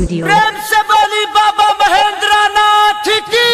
Studio. प्रेम से बोली बाबा महेंद्र नाथ की।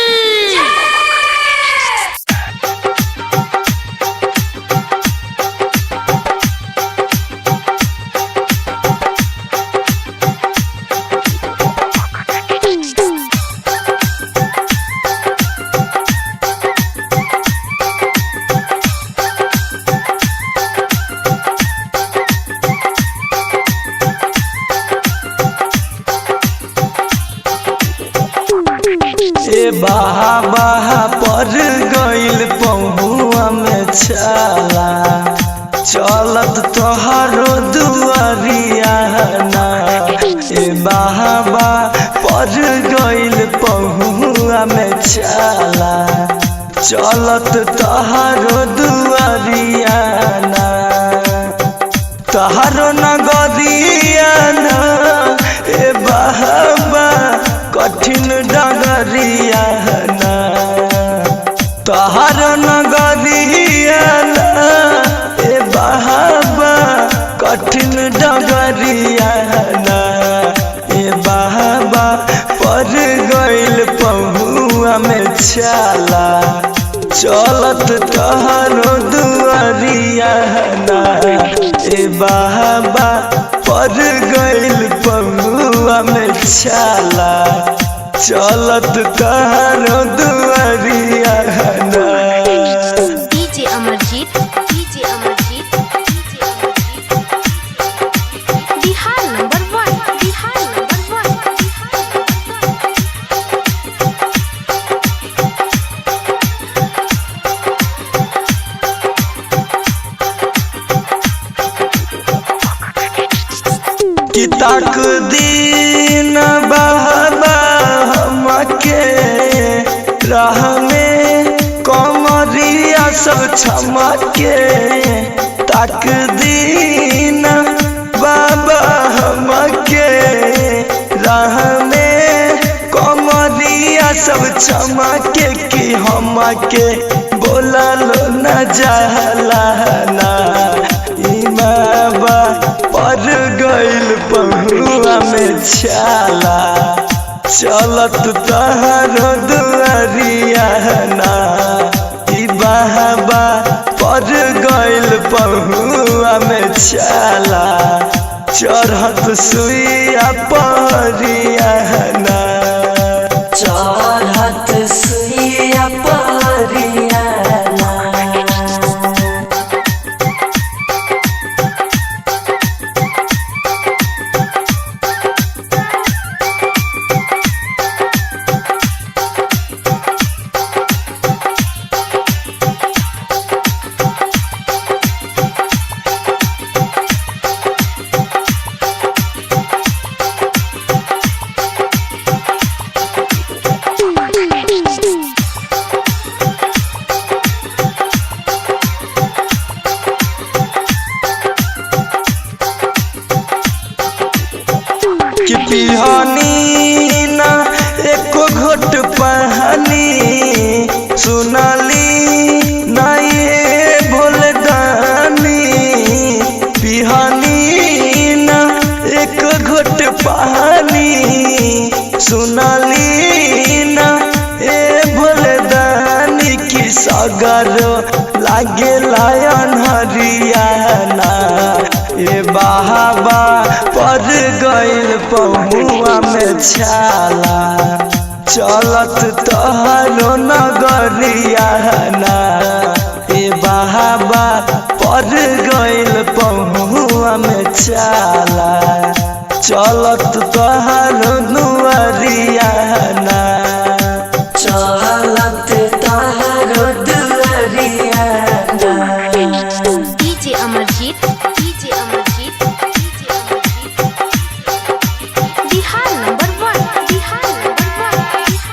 ए बाहा बाहा पर गइल पहुआ में छाला चलत तोहरो दुआरिया ना। ए बाहा बा पर गइल पहुआ में छाला चलत तोहरो दुआरिया ना। तोहरो नगरिया ना ए बाहा बा कठिन डगरिया ना। तोहर नगरिया ना ए बाबा कठिन डगरिया ना। ए बाबा पर गइल पहुआ में छाला चलत तोहरो दुआरिया ना। ए बाबा पर गइल पहुआ में छाला चलत तोहरो दुआरिया ना। DJ Amarjeet, DJ Amarjeet, DJ Amarjeet, Bihar number 1, Bihar number 1, कि तक दिन बाबा हमके राह में कमरिया सब छमके। तक दिन बाबा हमके राह में कमरिया सब छमके कि हमके बोला लो न जाला ना। बाबा पर गइल पहुआ में छाला चलत तोहरो दुआरिया ना। ई बाबा पर गइल पहुआ में छाला चढ़त सुइया परिया ना। चढ़त सुइया परिया ना। कि पिहानी ना एको घोट पहानी सुनाली ना ये भोलदानी। पिहानी ना एक घोट पहानी सुनाली ना ए भोलदानी। कि सगरो लागे लायन हरिया ना। ए बाबा पर गइल पहुआ में छाला चलत तोहरो नगरिया ना। ए बाबा पर गइल पहुआ में छाला चलत तोहरो दुआरिया ना। चलत तोहरो दुआरिया ना। DJ Amarjeet, DJ Amarjeet, DJ Amarjeet, Bihar number 1, Bihar number 1।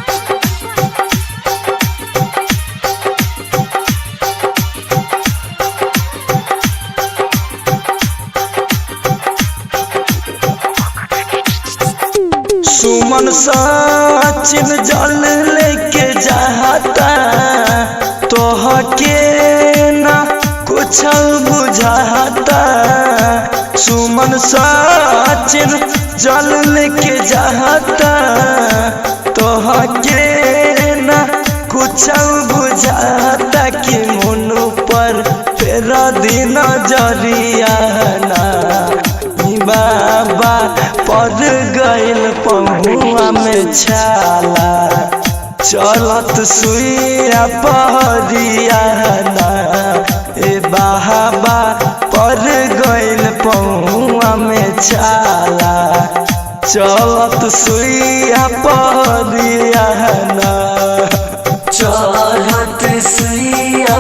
सुमन सचिन जल लेके जाता तोहके ना कुछ बुझाता। सुमन सचिन जल लेके जाता तोहके ना कुछ बुझाता कि मुनु पर तेरा दिन जरिया ना बाबा पड़ गइल पहुआ में छाला चलत सुइया पहरिया ना ए बाबा पड़ गइल पहुआ में छाला चलत सुइया पहरिया ना चलत सुइया